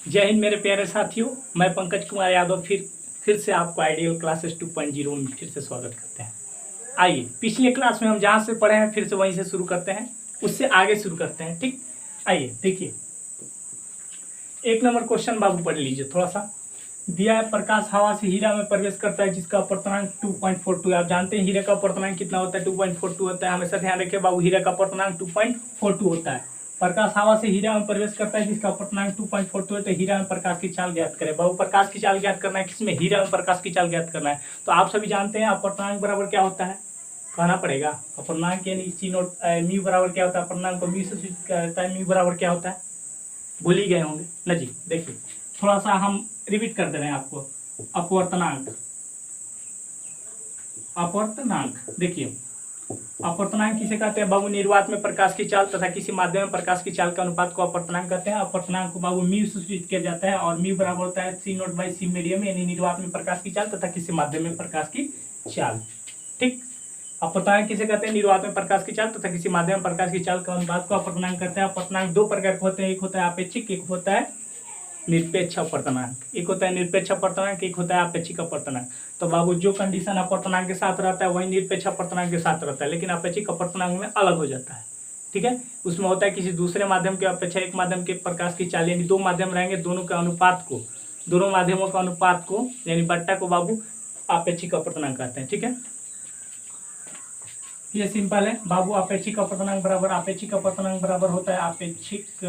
जय हिंद मेरे प्यारे साथियों, मैं पंकज कुमार यादव फिर से आपको आइडियल क्लासेस 2.0 में फिर से स्वागत करते हैं। आइए, पिछले क्लास में हम जहाँ से पढ़े हैं फिर से वहीं से शुरू करते हैं, उससे आगे शुरू करते हैं। ठीक, आइए देखिए, 1 नंबर क्वेश्चन बाबू पढ़ लीजिए थोड़ा सा। दिया है, प्रकाश हवा से हीरा में प्रवेश करता है जिसका अपर्तनांक 2.42 है। आप जानते हैं हीरे का अपर्तनांक कितना होता है, 2.42 होता है। हमेशा ध्यान रखिए बाबू, हीरे का अपर्तनांक 2.42 होता है। प्रकाश हवा से हीरा में प्रवेश करता है जिसका अपर्तनांक 2.42 है। तो हीरा में प्रकाश की चाल ज्ञात करें। बाबू प्रकाश की चाल ज्ञात करना है, किसमें? हीरा में प्रकाश की चाल ज्ञात करना है। तो आप सभी जानते हैं अपर्तनांक बराबर क्या होता है, कहना पड़ेगा। अपर्तनांक यानी सी नोट म्यू बराबर क्या होता है, अपर्तनांक को म्यू से सूचित किया जाता है। म्यू बराबर क्या होता है, भूल ही गए होंगे ना जी। देखिए थोड़ा सा हम रिपीट कर दे रहे हैं आपको। अपवर्तनांक, अपवर्तनांक देखिए, अपवर्तनांक किसे कहते हैं बाबू? निर्वात में प्रकाश की चाल तथा किसी माध्यम में प्रकाश की चाल के अनुपात को अपवर्तनांक कहते हैं। अपवर्तनांक को बाबू म्यू से सूचित किया जाता है और म्यू बराबर होता है सी नोट बाई सी मीडियम, यानी निर्वात में प्रकाश की चाल तथा किसी माध्यम में प्रकाश की चाल। ठीक, अपवर्तनांक किसे कहते हैं? निर्वात में प्रकाश की चाल तथा किसी माध्यम में प्रकाश की चाल के अनुपात को अपवर्तनांक कहते हैं। अपवर्तनांक 2 प्रकार के होते हैं, एक होता है अपेक्षिक, एक होता है निरपेक्ष अपवर्तनांक। एक होता है निरपेक्ष अपवर्तनांक, एक होता है अपेक्षिक अपवर्तनांक। तो बाबू जो कंडीशन अपवर्तनांक के साथ रहता है वही निरपेक्ष अपवर्तनांक के साथ रहता है, लेकिन अपेक्षिक अपवर्तनांक में अलग हो जाता है। ठीक है, उसमें होता है किसी दूसरे माध्यम के अपेक्षा एक माध्यम के प्रकाश की चाल, यानी 2 माध्यम रहेंगे, दोनों के अनुपात को, दोनों माध्यमों का अनुपात को यानी बट्टा को बाबू अपेक्षिक अपवर्तनांक कहते हैं। ठीक है, ये सिंपल है बाबू। अपेक्षिक अपवर्तनांक बराबर होता है अपेक्षिक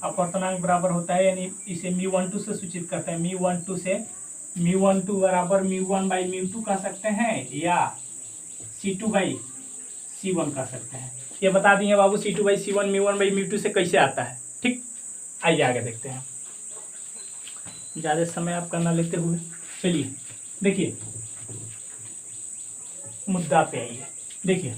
अपवर्तनांक बराबर होता है, यानी इसे μ12 से सूचित करते हैं। μ12 से μ12 बराबर μ1 बाई μ2 कह सकते हैं या C2 बाई C1 कह सकते हैं। ये बता दिए बाबू C2 बाई C1 μ1 बाई μ2 से कैसे आता है। ठीक, आइए आगे देखते हैं, ज़्यादा समय आपका ना लेते हुए चलिए देखिए मुद्दा पे आइए। देखिए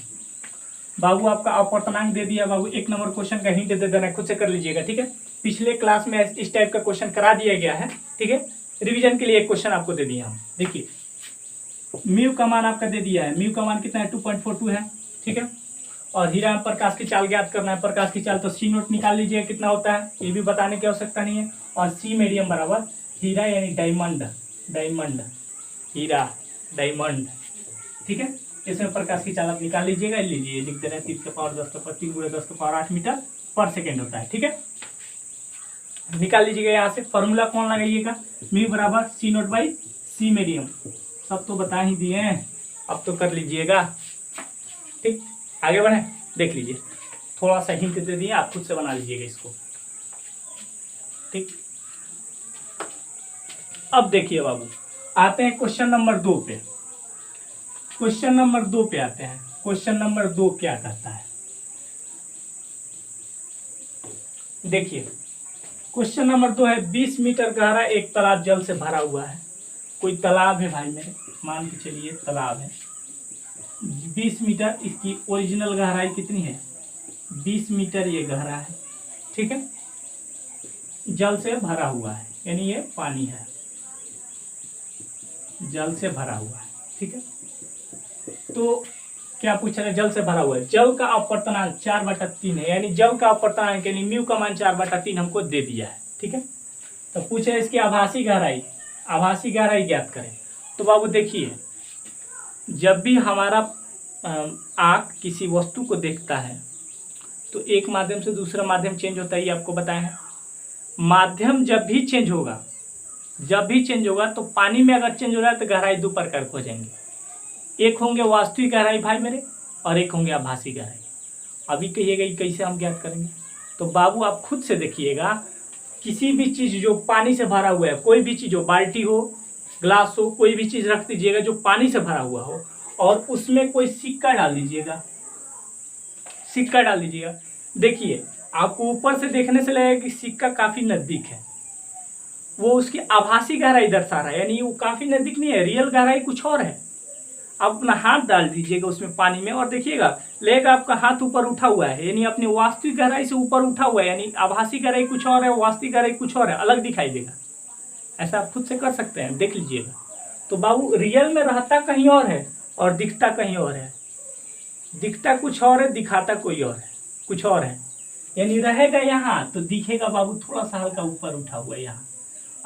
बाबू, आपका अपवर्तनांक दे दिया बाबू। 1 नंबर क्वेश्चन का हिंट दे देना, खुद से कर लीजिएगा। ठीक है, पिछले क्लास में इस टाइप का क्वेश्चन करा दिया गया है। ठीक है, रिवीजन के लिए एक क्वेश्चन आपको दे दिया हम। देखिए म्यू का मान आपका दे दिया है, म्यू का मान कितना है, 2.42 है। ठीक है, और हीरा में प्रकाश की चाल ज्ञात करना है। प्रकाश की चाल तो सी नोट निकाल लीजिएगा कितना होता है, ये भी बताने की आवश्यकता नहीं है। और सी मीडियम बराबर हीरा यानी डायमंड, डायमंड हीरा डायमंड। ठीक है, इसमें प्रकाश की चाल आप निकाल लीजिएगा, लीजिए लिख दे रहे हैं 3 के पावर 10 के पावर 3 गुणे 10 के पावर 8 मीटर पर सेकेंड होता है। ठीक है, निकाल लीजिएगा यहाँ से। फॉर्मूला कौन लगाइएगा? म्यू बराबर सी नोट बाई सी मीडियम, सब तो बता ही दिए हैं, अब तो कर लीजिएगा। ठीक, आगे बढ़े, देख लीजिए, थोड़ा सा हिंट दे दिए, आप खुद से बना लीजिएगा इसको। ठीक, अब देखिए बाबू, आते हैं क्वेश्चन नंबर 2 पे। क्वेश्चन नंबर 2 पे आते हैं। क्वेश्चन नंबर 2 क्या कहता है, देखिए क्वेश्चन नंबर 2 है, 20 मीटर गहरा एक तालाब जल से भरा हुआ है। कोई तालाब है भाई मेरे, मान के चलिए तालाब है, 20 मीटर, इसकी ओरिजिनल गहराई कितनी है, 20 मीटर ये गहरा है। ठीक है, जल से भरा हुआ है, यानी ये पानी है, जल से भरा हुआ है। ठीक है, तो क्या पूछ रहे हैं, जल से भरा हुआ है, जल का अपवर्तनांक 4/3 है, यानी जल का अपवर्तनांक यानी म्यू का मान 4/3 हमको दे दिया है। ठीक है, तो पूछे इसकी आभासी गहराई, आभासी गहराई ज्ञात करें। तो बाबू देखिए, जब भी हमारा आँख किसी वस्तु को देखता है तो एक माध्यम से दूसरा माध्यम चेंज होता है, ये आपको बताया है। माध्यम जब भी चेंज होगा तो पानी में अगर चेंज हो रहा है तो गहराई 2 प्रकार के हो जाएंगे, एक होंगे वास्तविक गहराई भाई मेरे, और एक होंगे आभासी गहराई। अभी कहिएगा ये कैसे हम ज्ञात करेंगे? तो बाबू आप खुद से देखिएगा, किसी भी चीज़ जो पानी से भरा हुआ है, कोई भी चीज़ हो, बाल्टी हो, ग्लास हो, कोई भी चीज़ रख दीजिएगा जो पानी से भरा हुआ हो, और उसमें कोई सिक्का डाल दीजिएगा, सिक्का डाल दीजिएगा। देखिए आपको ऊपर से देखने से लगेगा कि सिक्का काफ़ी नज़दीक है, वो उसकी आभासी गहराई दर्शा रहा है, यानी वो काफ़ी नज़दीक नहीं है, रियल गहराई कुछ और है। आप अपना हाथ डाल दीजिएगा उसमें पानी में और देखिएगा लेगा आपका हाथ ऊपर उठा हुआ है, यानी अपनी वास्तविक गहराई से ऊपर उठा हुआ है, यानी आभासी गहराई कुछ और है, वास्तविक गहराई कुछ और है, अलग दिखाई देगा। ऐसा आप खुद से कर सकते हैं, देख लीजिएगा। तो बाबू रियल में रहता कहीं और है और दिखता कहीं और है, दिखता कुछ और है, दिखाता कोई और है, कुछ और है, यानी रहेगा यहाँ तो दिखेगा बाबू थोड़ा सा हल्का ऊपर उठा हुआ है यहाँ,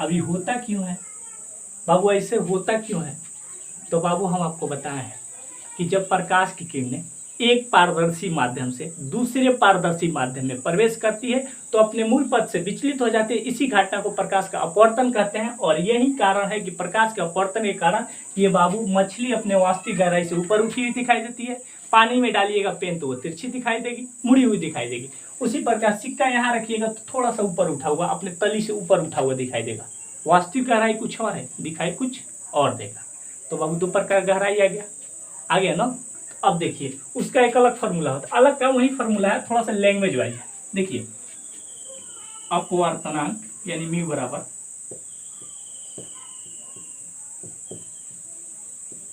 अभी होता क्यों है बाबू, ऐसे होता क्यों है? तो बाबू हम आपको बताए हैं कि जब प्रकाश की किरणें एक पारदर्शी माध्यम से दूसरे पारदर्शी माध्यम में प्रवेश करती है तो अपने मूल पथ से विचलित हो जाती है। इसी घटना को प्रकाश का अपवर्तन कहते हैं और यही कारण है कि प्रकाश के अपवर्तन के कारण ये बाबू मछली अपने वास्तविक गहराई से ऊपर उठी हुई दिखाई देती है। पानी में डालिएगा पेन तो वो तिरछी दिखाई देगी, मुड़ी हुई दिखाई देगी। उसी प्रकार सिक्का यहाँ रखिएगा तो थोड़ा सा ऊपर उठा हुआ, अपने तली से ऊपर उठा हुआ दिखाई देगा। वास्तविक गहराई कुछ और है, दिखाई कुछ और देगा। तो बाबू दो प्रकार गहराई आ गया ना। अब देखिए उसका एक अलग फार्मूला होता है, अलग का वही फार्मूला है, थोड़ा सा लैंग्वेज वाइज है। देखिए अपवर्तनांक यानी म्यू बराबर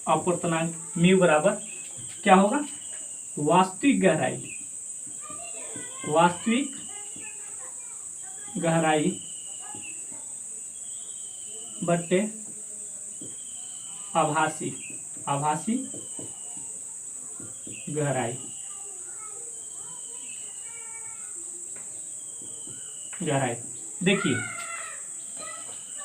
अपवर्तनांक म्यू बराबर क्या होगा, वास्तविक गहराई बट्टे आभासी गहराई। देखिए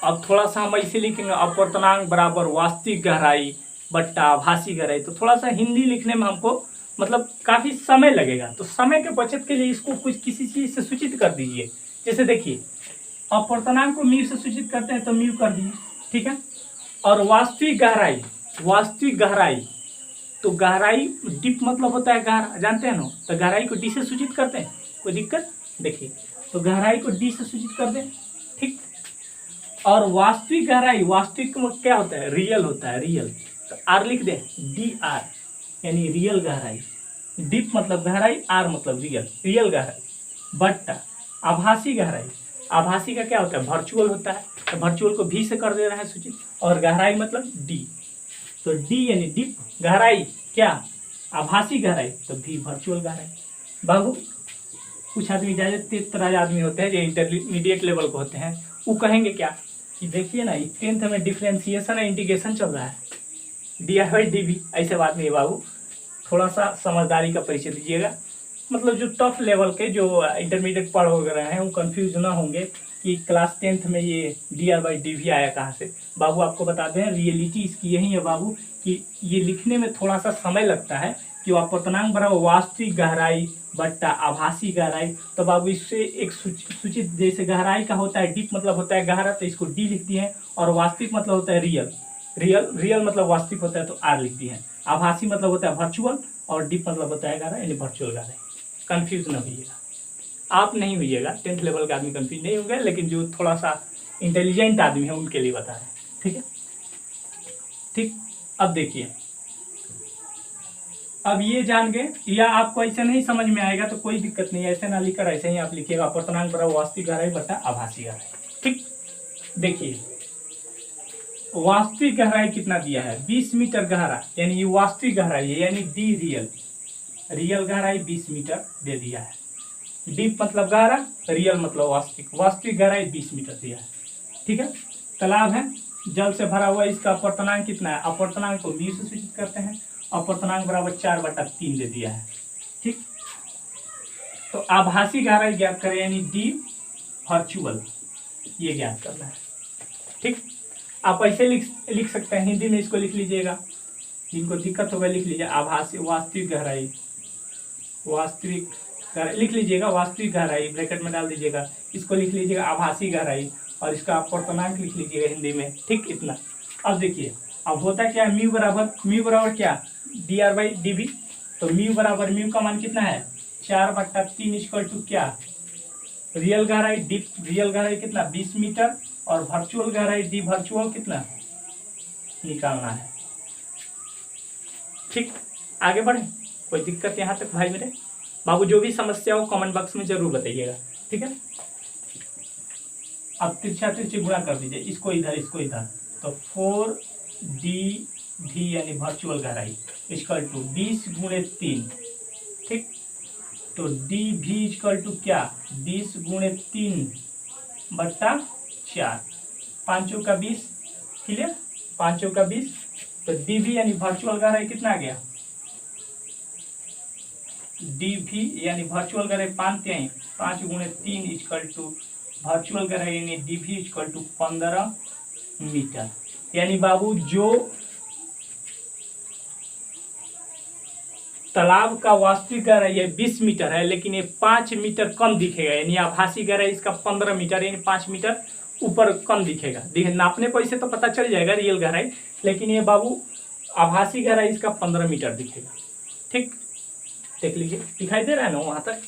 अब थोड़ा सा हम ऐसे लिखेंगे अपवर्तनांक बराबर वास्तविक गहराई बट्टा आभासी गहराई, तो थोड़ा सा हिंदी लिखने में हमको मतलब काफी समय लगेगा। तो समय के बचत के लिए इसको कुछ किसी चीज से सूचित कर दीजिए। जैसे देखिए अपवर्तनांक को म्यू से सूचित करते हैं तो म्यू कर दिए, ठीक है। और वास्तविक गहराई तो गहराई डीप मतलब होता है गहरा, जानते हैं ना। तो गहराई को डी से सूचित करते हैं, कोई दिक्कत? देखिए तो गहराई को डी से सूचित कर दें, ठीक। और वास्तविक गहराई, वास्तविक में क्या होता है, रियल होता है, रियल। तो आर लिख दें, डी आर यानी रियल गहराई। डीप मतलब गहराई, आर मतलब रियल गहराई बट्टा आभासी गहराई। आभासी का क्या होता है, वर्चुअल होता है। तो वर्चुअल को भी से कर दे रहा है सूचित, और गहराई मतलब डी। तो डी यानी डीप गहराई, क्या आभासी गहराई, तो भी वर्चुअल गहराई। बाबू कुछ आदमी ज्यादा तेज तराज आदमी होते हैं जो इंटरमीडिएट लेवल को होते हैं, वो कहेंगे क्या कि देखिए ना 10th में डिफ्रेंसिएशन और इंटीग्रेशन चल रहा है, डी/डी भी। ऐसे बात नहीं है बाबू, थोड़ा सा समझदारी का परिचय दीजिएगा। मतलब जो टफ लेवल के जो इंटरमीडिएट पढ़ वगैरह हैं वो कंफ्यूज ना होंगे कि क्लास 10th में ये dr/dv आया कहाँ से। बाबू आपको बता दें रियलिटी इसकी यही है बाबू कि ये लिखने में थोड़ा सा समय लगता है कि अपवर्तनांक बराबर वास्तविक गहराई बट्टा आभासी गहराई। तो बाबू इससे एक सूचित, जैसे गहराई का होता है डीप मतलब होता है गहरा, तो इसको डी लिखती है। और वास्तविक मतलब होता है रियल मतलब वास्तविक होता है तो आर लिखती है। आभासी मतलब होता है वर्चुअल और डीप मतलब होता है गहरा यानी वर्चुअल गहराई। कंफ्यूज ना होइएगा, आप नहीं होइएगा, 10th लेवल का आदमी कंफ्यूज नहीं होगा, लेकिन जो थोड़ा सा इंटेलिजेंट आदमी है उनके लिए बता रहे हैं, ठीक है। ठीक, अब देखिए, अब ये जान गए, या आपको ऐसे नहीं समझ में आएगा तो कोई दिक्कत नहीं है, ऐसे ना लिखकर ऐसे ही आप लिखिएगा अपवर्तनांक बराबर वास्तविक गहराई बटा आभासी गहराई। ठीक, देखिए वास्तविक गहराई कितना दिया है, 20 मीटर गहरा, यानी ये वास्तविक गहराई है, यानी डी रियल गहराई 20 मीटर दे दिया है। डीप मतलब गहरा, रियल मतलब वास्तविक गहराई 20 मीटर दिया है, ठीक है। तालाब है, जल से भरा हुआ, इसका अपवर्तनांक कितना है, अपवर्तनांक को म्यू से सूचित करते हैं। अपवर्तनांक बराबर 4/3 दे दिया है, ठीक। तो आभासी गहराई ज्ञात करें, यानी डी वर्चुअल, ये ज्ञात करना है, ठीक। आप ऐसे लिख सकते हैं, हिंदी में इसको लिख लीजिएगा, जिनको दिक्कत होगा लिख लीजिए। आभासी वास्तविक गहराई लिख लीजिएगा, वास्तविक गहराई ब्रैकेट में डाल दीजिएगा, इसको लिख लीजिएगा आभासी गहराई, और इसका अपवर्तनांक लिख लीजिएगा हिंदी में, ठीक, इतना। अब देखिए, अब होता क्या है, म्यू बराबर क्या, dr/dv। तो म्यू का मान कितना है, 4/3 इक्वल टू क्या, रियल गहराई रियल गहराई कितना 20 मीटर, और वर्चुअल गहराई डी वर्चुअल कितना निकालना है, ठीक। आगे बढ़े, कोई दिक्कत यहाँ तक भाई मेरे बाबू? जो भी समस्या हो कमेंट बॉक्स में जरूर बताइएगा, ठीक है। अब तिरछी गुणा कर दीजिए, इसको इधर तो 4dv यानी वर्चुअल गहराई इक्वल टू 20 × 3, ठीक। तो dv इक्वल टू क्या, 20 × 3/4, 5 का 20, क्लियर, 5 का 20। तो dv यानी वर्चुअल गहराई कितना आ गया, dv यानी वर्चुअल गहराई 5 × 3 इक्वल टू वर्चुअल गहराई यानी डीवी इक्वल टू 15 मीटर। यानी बाबू जो तालाब का वास्तविक गहराई है 20 मीटर है, लेकिन ये 5 मीटर कम दिखेगा, यानी आभासी गहराई इसका 15 मीटर यानी 5 मीटर ऊपर कम दिखेगा। नापने पर इसे तो पता चल जाएगा रियल गहराई, लेकिन ये बाबू आभासी गहराई इसका 15 मीटर दिखेगा। ठीक, देख लीजिए दिखाई दे रहा है ना वहां तक।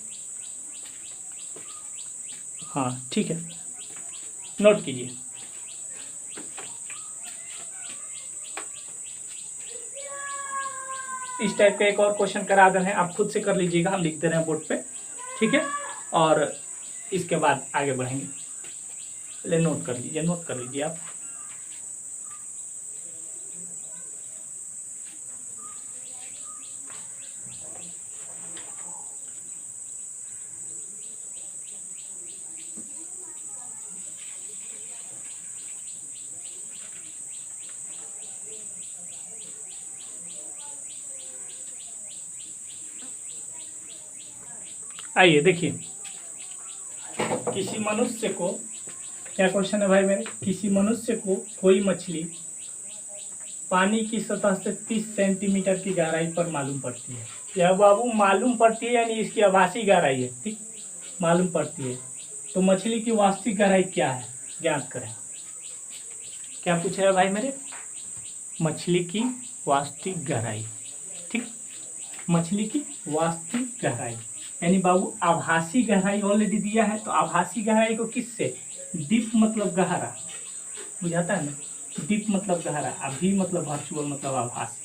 हाँ ठीक है, नोट कीजिए। इस टाइप का एक और क्वेश्चन करा दे रहे हैं, आप खुद से कर लीजिएगा, हम लिख दे रहे हैं बोर्ड पे, ठीक है। और इसके बाद आगे बढ़ेंगे। पहले नोट कर लीजिए आप। आइए देखिए, किसी मनुष्य को, क्या क्वेश्चन है भाई मेरे, किसी मनुष्य को कोई मछली पानी की सतह से 30 सेंटीमीटर की गहराई पर मालूम पड़ती है। यह बाबू मालूम पड़ती है यानी इसकी आभासी गहराई है, ठीक, मालूम पड़ती है। तो मछली की वास्तविक गहराई क्या है, ज्ञात करें। क्या पूछा है भाई मेरे, मछली की वास्तविक गहराई, ठीक, मछली की वास्तविक गहराई यानी बाबू आभासी गहराई ऑलरेडी दिया है, तो आभासी गहराई को किससे, डीप मतलब गहरा, बुझाता है ना, डीप मतलब गहरा, अभी मतलब वर्चुअल मतलब आभासी।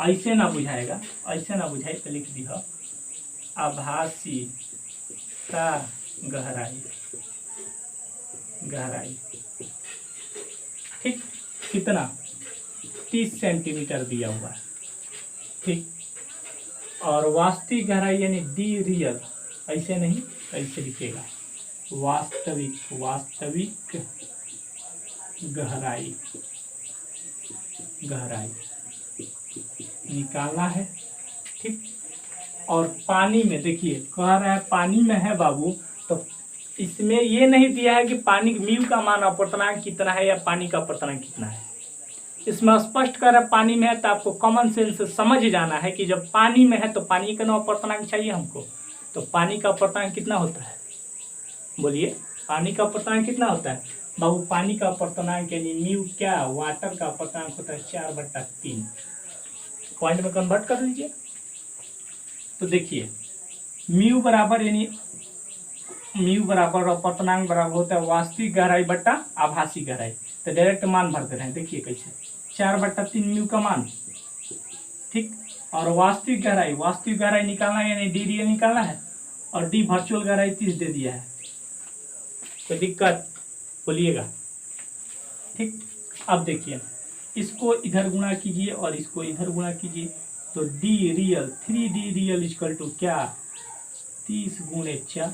ऐसे ना बुझाएगा, ऐसे ना बुझाए तो लिख दी आभासी का गहराई, गहराई, ठीक, कितना 30 सेंटीमीटर दिया हुआ है, ठीक। और वास्तविक गहराई यानी डी रियल, ऐसे नहीं, ऐसे लिखेगा वास्तविक, वास्तविक गहराई, गहराई निकालना है, ठीक। और पानी में देखिए कह रहा है पानी में है बाबू, तो इसमें ये नहीं दिया है कि पानी म्यू का मान अपवर्तनांक कितना है या पानी का अपवर्तनांक कितना है। इसमें स्पष्ट कर रहा है पानी में है, तो आपको कॉमन सेंस से समझ जाना है कि जब पानी में है तो पानी का अपवर्तनांक चाहिए हमको। तो पानी का अपवर्तनांक कितना होता है, बोलिए, पानी का अपवर्तनांक कितना होता है बाबू। पानी का अपवर्तनांक यानी म्यू क्या, वाटर का अपवर्तनांक होता है 4/3। पॉइंट में कन्वर्ट कर लीजिए। तो देखिए म्यू बराबर, यानी म्यू बराबर अपवर्तनांक बराबर होता है वास्तविक गहराई बट्टा आभासी गहराई। तो डायरेक्ट मान भर दे रहे हैं, देखिए कैसे, 4/3 म्यू का मान, ठीक। और वास्तविक गहराई निकालना है यानी डी रियल निकालना है, और डी वर्चुअल गहराई 30 दे दिया है। कोई दिक्कत बोलिएगा, ठीक। अब देखिए इसको इधर गुणा कीजिए और इसको इधर गुणा कीजिए, तो D real 3D real equal to क्या, 30 गुणे 4।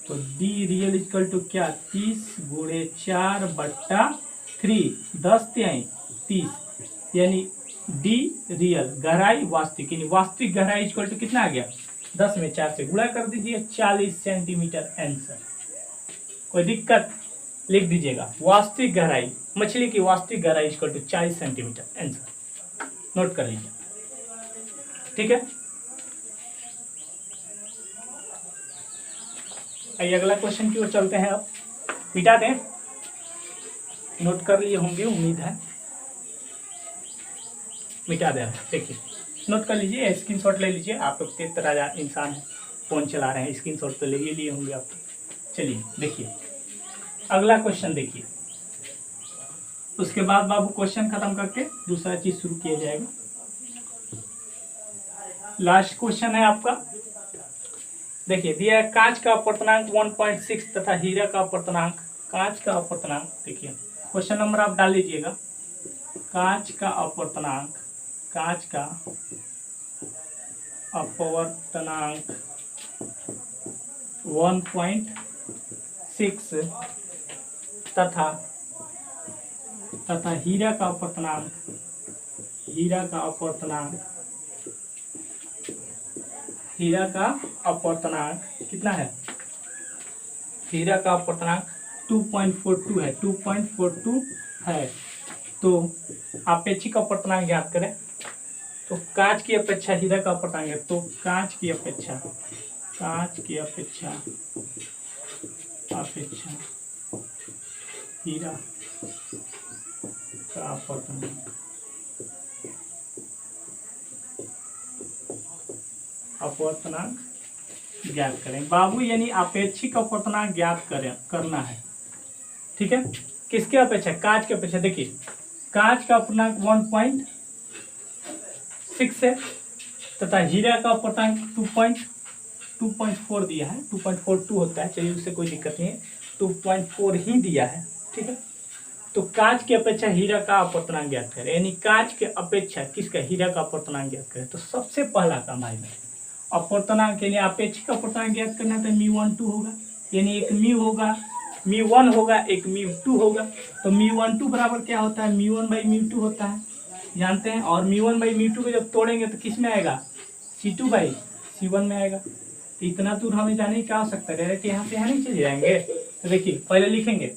तो डी रियल इक्वल टू क्या, 30 गुणे 4/3, 10 तिहाई 30, यानी डी रियल गहराई वास्तविक, यानी वास्तविक गहराई इक्वल टू कितना आ गया, 10 में 4 से गुणा कर दीजिए, 40 सेंटीमीटर आंसर। कोई दिक्कत, लिख दीजिएगा वास्तविक गहराई, मछली की वास्तविक गहराई equal to 40 centimetre answer, note कर लीजिए, ठीक है। आइए अगला क्वेश्चन की ओर चलते हैं। अब मिटा दें, नोट कर लिए होंगे उम्मीद है, मिटा दें। देखिए नोट कर लीजिए, स्क्रीनशॉट ले लीजिए, आप लोग तेज तराजा इंसान है, फोन चला रहे हैं, स्क्रीनशॉट तो ले ही लिए होंगे आप। चलिए देखिए अगला क्वेश्चन देखिए, उसके बाद बाबू क्वेश्चन खत्म करके दूसरा चीज शुरू किया जाएगा। लास्ट क्वेश्चन है आपका, देखिए दिया है कांच का अपवर्तनांक 1.6 तथा हीरा का अपवर्तनांक, कांच का अपवर्तनांक, देखिए क्वेश्चन नंबर आप डाल लीजिएगा, कांच का अपवर्तनांक, कांच का अपवर्तनांक 1.6 तथा हीरा का अपवर्तनांक, हीरा का अपवर्तनांक, हीरा का अपवर्तनांक कितना है हीरा का अपवर्तनांक 2.42 है, 2.42 है। तो आपेक्षिक अपवर्तनांक ज्ञात करें। तो कांच की अपेक्षा हीरा का अपवर्तनांक है, तो कांच की अपेक्षा हीरा का अपवर्तनांक ज्ञात करें बाबू, यानी अपेक्षिक अपवर्तनांक ज्ञात करना है। ठीक है, किसके अपेक्षा? कांच के अपेक्षा। देखिए कांच का अपवर्तनांक 1.6 है तथा हीरा का अपवर्तनांक 2.4 दिया है, 2.42 होता है, चलिए उससे कोई दिक्कत नहीं है, 2.4 ही दिया है। ठीक है, तो कांच की अपेक्षा हीरा का अपवर्तनांक ज्ञात करें, यानी कांच के अपेक्षा किसका? हीरा का अपवर्तनांक ज्ञात करें। तो सबसे पहला काम है अपवर्तनांक, यानी अपेक्षिक अपवर्तनांक ज्ञात करना तो μ12 होगा, यानी एक म्यू होगा, μ1 होगा, एक μ2 होगा। तो μ12 बराबर क्या होता है? μ1/μ2 होता है, जानते हैं। और μ1/μ2 को जब तोड़ेंगे तो किस में आएगा? C2/C1 में आएगा। इतना दूर हमें जाने की क्या आवश्यकता है, डायरेक्ट यहाँ से यहाँ नहीं चले जाएंगे। तो देखिए पहले लिखेंगे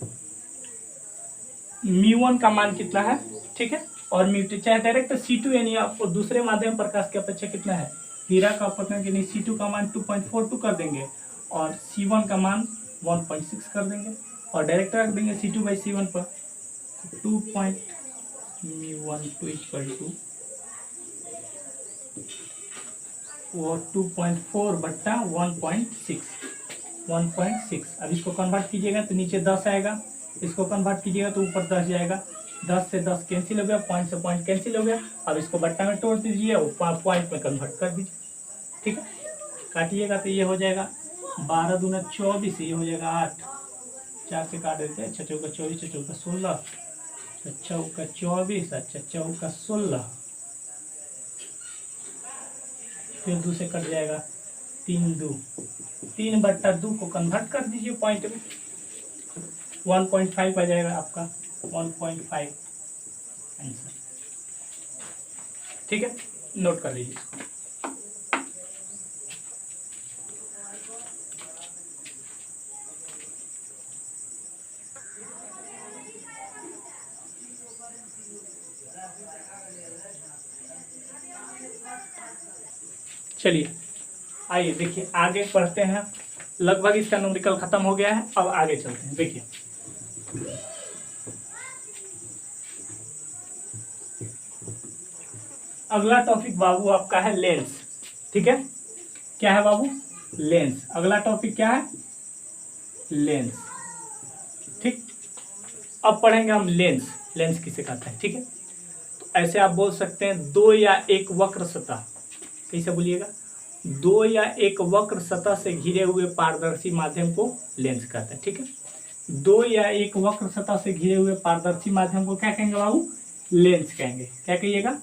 μ1 का मान कितना है, ठीक है, और μ2 चाहे डायरेक्ट C2 यानी आपको दूसरे माध्यम प्रकाश की अपेक्षा कितना है? हीरा का अपवर्तनांक यानी C2 का मान 2.42 कर देंगे और C1 का मान 1.6 कर देंगे और डायरेक्ट रख देंगे C2/C1 पर। 2.μ12 वो 2.4/1.6। अब इसको कन्वर्ट कीजिएगा तो नीचे 10 आएगा, इसको कन्वर्ट कीजिएगा तो ऊपर 10 जाएगा। 10 से 10 कैंसिल हो गया, पॉइंट से पॉइंट कैंसिल हो गया। अब इसको बट्टा में तोड़ दीजिए और पॉइंट में कन्वर्ट कर दीजिए। ठीक है, काटिएगा तो ये हो जाएगा 12 दूना 24, ये हो जाएगा 8, 4 से काट देते हैं। 6 चौका 24, 6 चौका 16, 6 चौका 24, 6 चौका 16, फिर 2 से कट जाएगा 3/2 को कन्वर्ट कर दीजिए पॉइंट में, 1.5 आ जाएगा आपका, 1.5 आंसर। ठीक है, नोट कर लीजिए इसको। चलिए आइए देखिए आगे पढ़ते हैं। लगभग इसका न्यूमेरिकल खत्म हो गया है, अब आगे चलते हैं। देखिए अगला टॉपिक बाबू आपका है लेंस। ठीक है, क्या है बाबू? लेंस। अगला टॉपिक क्या है? लेंस। ठीक, अब पढ़ेंगे हम लेंस। लेंस किसे कहते हैं? ठीक है, तो ऐसे आप बोल सकते हैं 2 या 1 वक्र सतह, कैसे बोलिएगा? 2 या 1 वक्र सतह से घिरे हुए पारदर्शी माध्यम को लेंस कहते हैं। ठीक है, 2 या 1 वक्र सतह से घिरे हुए पारदर्शी माध्यम को क्या कहेंगे बाबू? लेंस कहेंगे। क्या कहिएगा?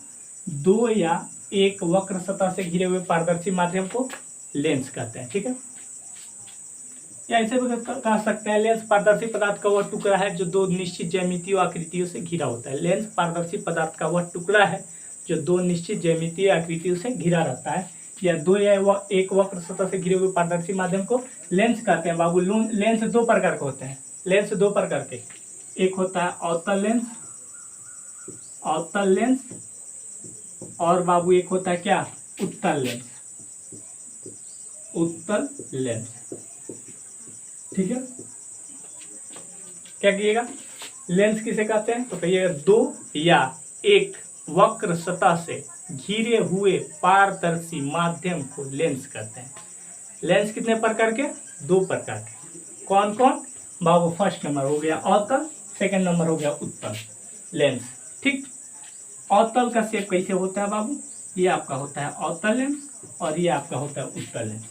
2 या 1 वक्र सतह से घिरे हुए पारदर्शी माध्यम को लेंस कहते हैं। ठीक है, या ऐसे भी कह सकते हैं लेंस पारदर्शी पदार्थ का वह टुकड़ा है जो 2 निश्चित ज्यामितीय आकृतियों से घिरा होता है। लेंस पारदर्शी पदार्थ का वह टुकड़ा है जो 2 निश्चित ज्यामितीय आकृतियों से घिरा रहता है, या 2 या 1 वक्र सतह से घिरे हुए पारदर्शी माध्यम को लेंस कहते हैं। बाबू लेंस 2 प्रकार के होते हैं। लेंस 2 प्रकार के, एक होता है अवतल लेंस, अवतल लेंस, और बाबू एक होता है क्या? उत्तल लेंस, उत्तल लेंस। ठीक है, क्या कहिएगा? लेंस किसे कहते हैं? तो कहिएगा 2 या 1 वक्र सतह से घिरे हुए पारदर्शी माध्यम को लेंस कहते हैं। लेंस कितने प्रकार के? 2 प्रकार के। कौन कौन बाबू? फर्स्ट नंबर हो गया अवतल, सेकंड नंबर हो गया उत्तल लेंस। ठीक, अवतल का शेप कैसे होता है बाबू? ये आपका होता है अवतल लेंस और ये आपका होता है उत्तल लेंस।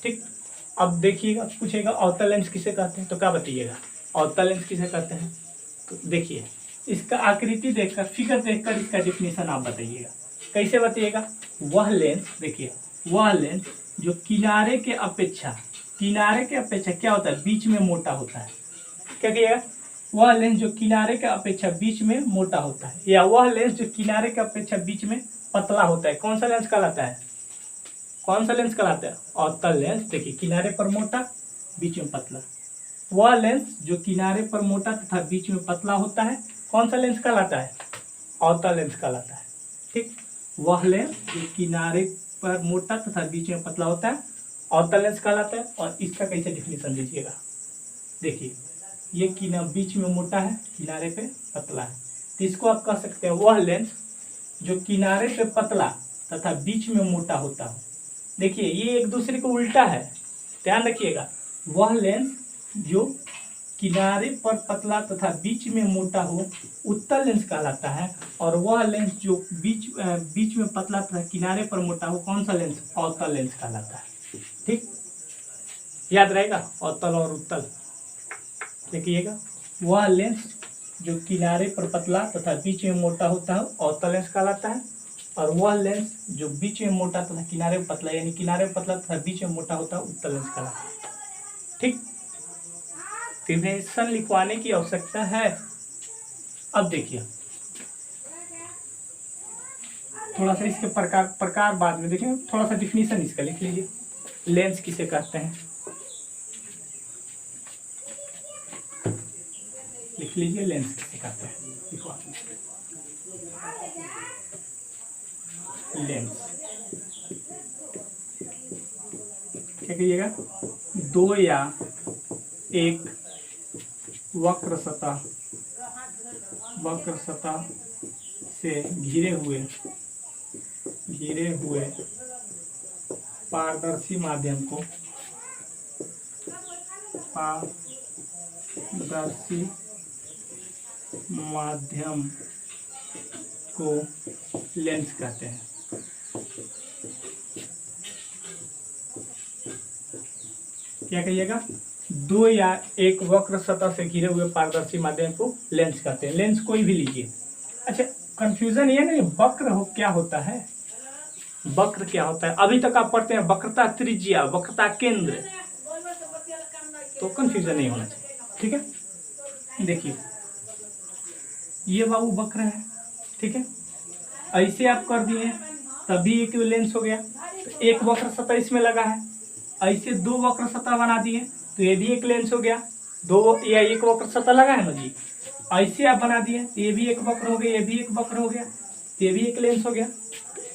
ठीक, अब देखिएगा, पूछेगा अवतल लेंस किसे कहते हैं, तो क्या बताइएगा अवतल लेंस किसे कहते हैं? तो देखिए इसका आकृति देखकर, फिगर देखकर इसका डेफिनेशन आप बताइएगा। कैसे बताइएगा? वह लेंस, देखिए वह लेंस जो किनारे के अपेक्षा क्या होता है? बीच में मोटा होता है। क्या कहिएगा? वह लेंस जो किनारे के अपेक्षा बीच में मोटा होता है, या वह लेंस जो किनारे के अपेक्षा बीच में पतला होता है। कौन सा लेंस कहलाता है? कौन सा लेंस कहलाता है? अवतल लेंस। देखिए किनारे पर मोटा, बीच में पतला। वह लेंस जो किनारे पर मोटा तथा बीच में पतला होता है कौन सा लेंस कहलाता है? अवतल लेंस कहलाता है। ठीक, वह लेंस जो किनारे पर मोटा तथा बीच में पतला होता है अवतल लेंस कहलाता है। और इसका कैसे डिफिनेशन दीजिएगा, देखिए ये बीच में मोटा है, किनारे पे पतला है, तो इसको आप कह सकते हैं वह लेंस जो किनारे पे पतला तथा बीच में मोटा होता हो। देखिए ये एक दूसरे को उल्टा है, ध्यान रखिएगा। वह लेंस जो किनारे पर पतला तथा बीच में मोटा हो उत्तल लेंस कहलाता है। और वह लेंस जो बीच में पतला तथा किनारे पर मोटा हो कौन सा लेंस? अवतल लेंस कहलाता है। ठीक, याद रहेगा अवतल और उत्तल। देखिएगा, वह लेंस जो किनारे पर पतला तथा बीच में मोटा होता है अवतल लेंस कहलाता है। और वह लेंस जो बीच में मोटा तथा किनारे पर पतला, यानी किनारे पर पतला तथा बीच में मोटा होता है उत्तल लेंस कहलाता है। ठीक, डिफिनेशन लिखवाने की आवश्यकता है। अब देखिए थोड़ा सा इसके प्रकार बाद में देखें, थोड़ा सा डिफिनेशन इसका लिख लीजिए। लेंस किसे कहते हैं लिख लीजिए, लेंस किसे कहते हैं लिखवा लेंस। क्या कहिएगा? दो या एक वक्र सतह से घिरे हुए पारदर्शी माध्यम को लेंस कहते हैं। क्या कहिएगा? दो या एक वक्र सतह से घिरे हुए पारदर्शी माध्यम को लेंस कहते हैं। लेंस कोई भी लीजिए। अच्छा, कंफ्यूजन ये नहीं, वक्र क्या होता है? वक्र क्या होता है? अभी तक आप पढ़ते हैं वक्रता त्रिज्या, वक्रता केंद्र, तो कंफ्यूजन नहीं होना चाहिए। ठीक है, देखिए ये बाबू वक्र है, ठीक है, ऐसे आप कर दिए तभी एक लेंस हो गया। तो एक वक्र सतह इसमें लगा है, ऐसे दो वक्र सतह बना दिए तो ये भी एक लेंस हो गया। दो या एक वक्र सतह लगा है ना जी, ऐसे आप बना दिए तो ये भी एक वक्र हो गया, ये भी एक वक्र हो गया, तो ये भी एक लेंस हो गया।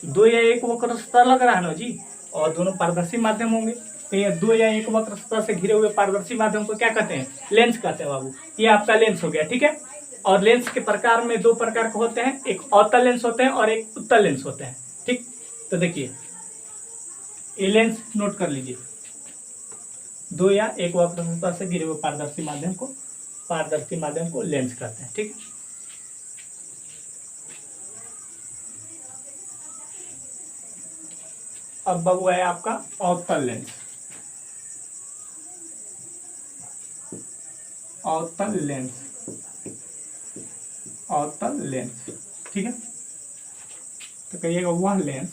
दो या एक वक्र सतह लग रहा है ना जी, और दोनों पारदर्शी माध्यम होंगे, तो ये दो या एक वक्र सतह से घिरे हुए पारदर्शी माध्यम को क्या कहते हैं? लेंस कहते हैं बाबू। ये आपका लेंस हो गया। ठीक है, और लेंस के प्रकार में दो प्रकार के होते हैं, एक अवतल लेंस होते हैं और एक उत्तल लेंस होते हैं। ठीक, तो देखिए ये लेंस नोट कर लीजिए, दो या एक वक्र सतह से घिरे हुए पारदर्शी माध्यम को लेंस कहते हैं। ठीक, अब बाबू है आपका अवतल लेंस। अवतल लेंस, ठीक है, तो कहिएगा वह लेंस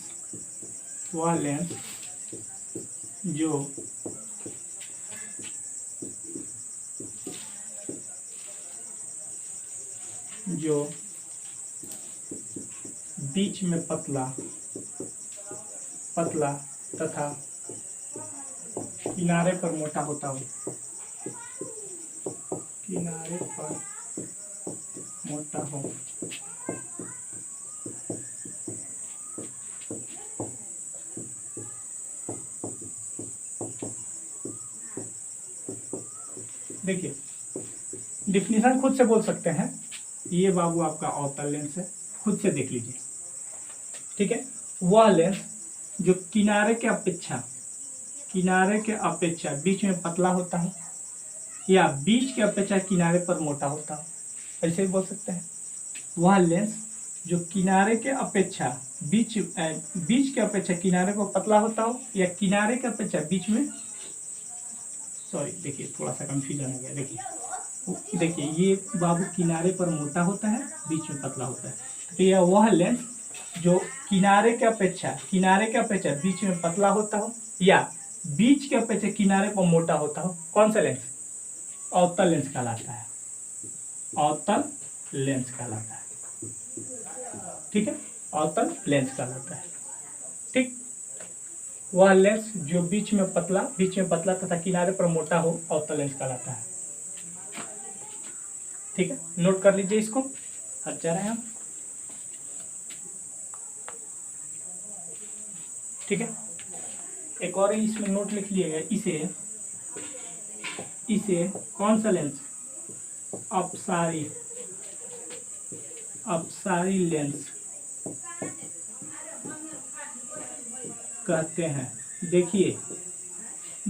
जो बीच में पतला तथा किनारे पर मोटा होता हो। देखिए डिफिनीशन खुद से बोल सकते हैं। ये बाबू आपका अवतल लेंस है, खुद से देख लीजिए। ठीक है, वह लेंस जो किनारे के अपेक्षा बीच में पतला होता है या बीच के अपेक्षा किनारे पर मोटा होता है, ऐसे भी बोल सकते हैं। वह लेंस जो किनारे के अपेक्षा बीच के अपेक्षा किनारे पर पतला होता हो या किनारे के अपेक्षा बीच में, सॉरी देखिए थोड़ा सा कंफ्यूजन हो गया। देखिए ये बाबू किनारे पर मोटा होता है, बीच में पतला होता है, तो यह वह लेंस जो किनारे के अपेक्षा बीच में पतला होता हो या बीच के अपेक्षा किनारे पर मोटा होता हो, कौन सा लेंस? अवतल लेंस कहलाता है। अवतल लेंस कहलाता है। ठीक है, अवतल लेंस कहलाता है। ठीक, वह लेंस जो बीच में पतला तथा किनारे पर मोटा हो अवतल लेंस कहलाता है। ठीक है, नोट कर लीजिए इसको। हट जा रहे हैं हम। ठीक है, एक और इसमें नोट लिख लिएगा। इसे कौन सा लेंस? अपसारी लेंस कहते हैं। देखिए,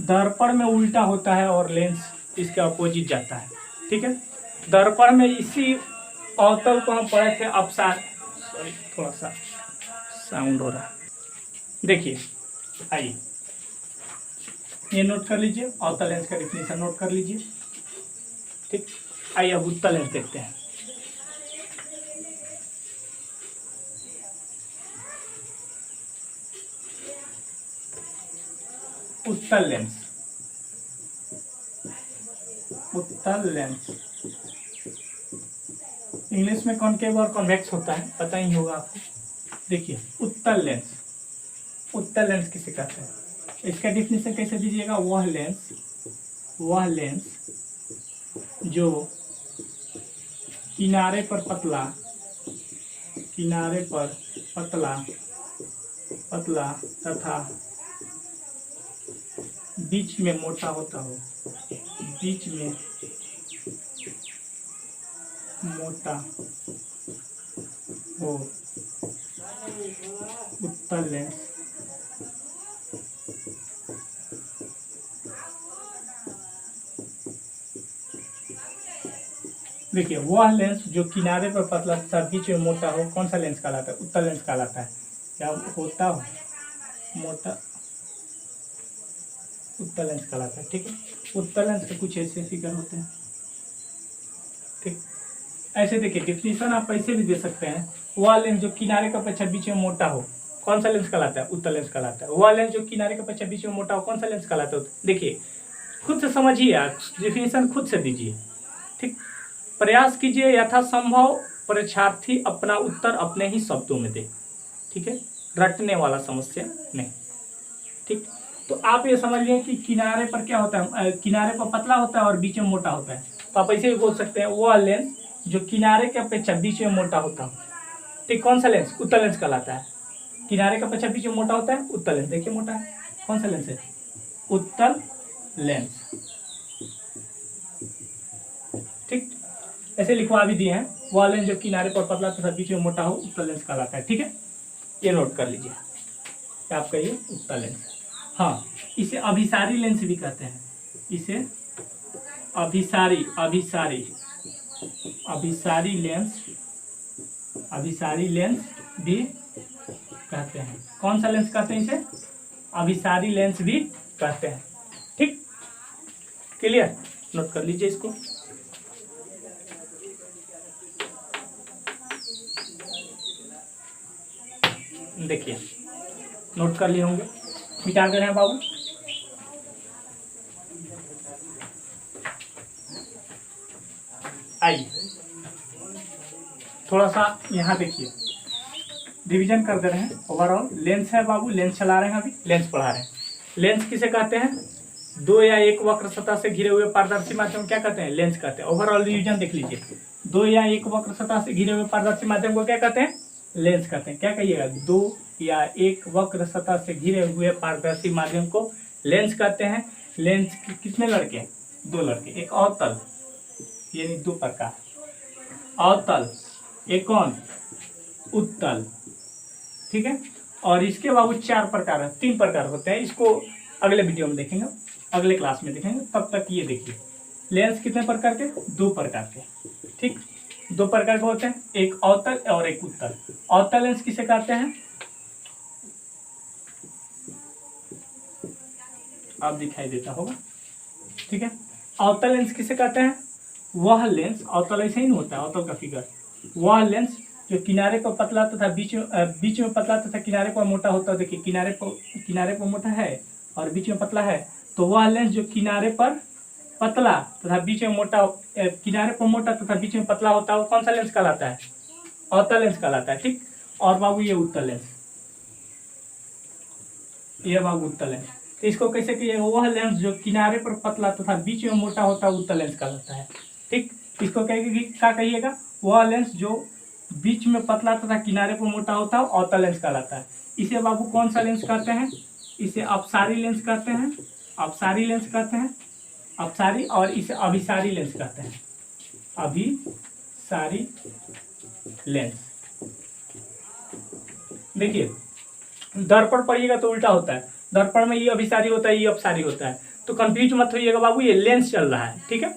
दर्पण में उल्टा होता है और लेंस इसके अपोजिट जाता है। ठीक है, दर्पण में इसी अवतल को हम पढ़े थे सॉरी, थोड़ा सा साउंड हो रहा है। देखिए, आइए ये नोट कर लीजिए, अवतल लेंस का डेफिनेशन नोट कर लीजिए। ठीक, आइए अब उत्तल लेंस देखते हैं। उत्तल लेंस इंग्लिश में कॉनकेव और कॉन्वेक्स होता है, पता ही होगा आपको। देखिए, उत्तल लेंस किसे कहते हैं? इसका डिफिनेशन कैसे दीजिएगा? वह लेंस जो किनारे पर पतला तथा बीच में मोटा होता हो। उत्तल लेंस देखिए, वह लेंस जो किनारे पर पतला तथा बीच में मोटा हो कौन सा लेंस कहलाता है? उत्तल लेंस कहलाता है। क्या होता हो? मोटा, उत्तल लेंस कहलाता है। ठीक है, उत्तल लेंस के कुछ ऐसे फिगर होते हैं। ठीक, ऐसे देखिए, डिफिनेशन आप ऐसे भी दे सकते हैं। वह लेंस जो किनारे का अपेक्षा बीच में मोटा हो कौन सा लेंस कहलाता है? उत्तल लेंस कहलाता है। वह लेंस जो किनारे का अपेक्षा बीच में मोटा हो कौन सा लेंस कहलाता है? देखिए, खुद से समझिए, आप डिफिनेशन खुद से दीजिए। ठीक, प्रयास कीजिए यथासंभव परीक्षार्थी अपना उत्तर अपने ही शब्दों में दे। ठीक है, रटने वाला समस्या नहीं। ठीक, तो आप ये समझ लें कि किनारे पर क्या होता है? किनारे पर पतला होता है और बीच में मोटा होता है। तो आप ऐसे भी बोल सकते हैं, वह लेंस जो किनारे के अपेक्षा बीच में मोटा होता है। ठीक, कौन सा लेंस? उत्तल लेंस कहलाता है। किनारे का अपेक्षा बीच में मोटा होता है, उत्तल लेंस। देखिए, मोटा है, कौन सा लेंस है? उत्तल लेंस। ठीक, ऐसे लिखवा भी दिए हैं, वह लेंस जो किनारे पर पतला तथा बीच में मोटा हो उत्तल लेंस कहलाता है। ठीक है, ये नोट कर लीजिए, क्या आपका ये उत्तल लेंस। हाँ, इसे अभिसारी लेंस भी कहते हैं। इसे अभिसारी लेंस भी कहते हैं। कौन सा लेंस कहते हैं? इसे अभिसारी लेंस भी कहते हैं। ठीक, क्लियर? नोट कर लीजिए इसको। देखिए, नोट कर लिए होंगे, मिटा कर हैं बाबू। आइए थोड़ा सा यहाँ देखिए, डिवीजन कर दे रहे हैं। ओवरऑल लेंस है बाबू, लेंस चला रहे हैं, अभी लेंस पढ़ा रहे हैं। लेंस किसे कहते हैं? दो या एक वक्र सतह से घिरे हुए पारदर्शी माध्यम क्या कहते हैं? लेंस कहते हैं। ओवरऑल डिवीजन देख लीजिए, दो या एक वक्र सतह से घिरे हुए पारदर्शी माध्यम को क्या कहते हैं? लेंस कहते हैं। क्या कहिएगा? दो या एक वक्र सतह से घिरे हुए पारदर्शी माध्यम को लेंस कहते हैं। लेंस कितने लड़के? दो लड़के, एक अवतल यानी दो प्रकार, अवतल, एक कौन? उत्तल। ठीक है, और इसके बाबू चार प्रकार है, तीन प्रकार होते हैं। इसको अगले वीडियो में देखेंगे, अगले क्लास में देखेंगे। तब तक ये देखिए, लेंस कितने प्रकार के? दो प्रकार के। ठीक, दो प्रकार के होते हैं, एक अवतल और एक उत्तल। अवतल लेंस किसे कहते हैं? आप दिखाई देता होगा। ठीक है, अवतल लेंस किसे कहते हैं? वह लेंस, अवतल ऐसे ही नहीं होता है, अवतल का फिगर, वह लेंस जो किनारे पर पतला तथा बीच में पतला तथा किनारे पर मोटा होता है। देखिए, किनारे पर मोटा है और बीच में पतला है, तो वह लेंस जो किनारे पर पतला तथा बीच में मोटा, किनारे पर मोटा तथा बीच में पतला होता है, वो कौन सा लेंस कहलाता है? अवतल लेंस कहलाता है। ठीक, और बाबू ये उत्तल लेंस। ये बाबू उत्तल लेंस। तो इसको कैसे कहिएगा, वह लेंस जो किनारे पर पतला तथा बीच में मोटा होता है उत्तल लेंस कहलाता है। ठीक, इसको क्या कहिएगा, वह लेंस जो बीच में पतला तथा किनारे पर मोटा होता है अवतल लेंस कहलाता है। इसे बाबू कौन सा लेंस कहते हैं, इसे अपसारी लेंस कहते हैं, अपसारी लेंस कहते हैं, अपसारी, और इसे अभिसारी लेंस कहते हैं, अभिसारी लेंस। देखिए दर्पण पढ़िएगा तो उल्टा होता है, दर्पण में ये अभिसारी होता है, ये अपसारी होता है, तो कंफ्यूज मत होइएगा बाबू, ये लेंस चल रहा है। ठीक है,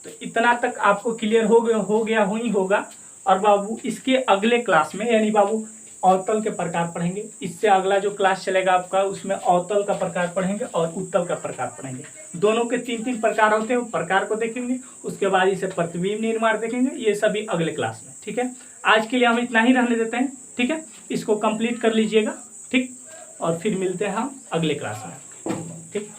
तो इतना तक आपको क्लियर हो गया ही होगा। और बाबू इसके अगले क्लास में यानी बाबू अवतल के प्रकार पढ़ेंगे। इससे अगला जो क्लास चलेगा आपका उसमें अवतल का प्रकार पढ़ेंगे और उत्तल का प्रकार पढ़ेंगे। दोनों के 3-3 प्रकार होते हैं, प्रकार को देखेंगे, उसके बाद इसे प्रतिबिंब निर्माण देखेंगे, ये सभी अगले क्लास में। ठीक है, आज के लिए हम इतना ही रहने देते हैं। ठीक है, इसको कंप्लीट कर लीजिएगा। ठीक, और फिर मिलते हैं हम अगले क्लास में। ठीक।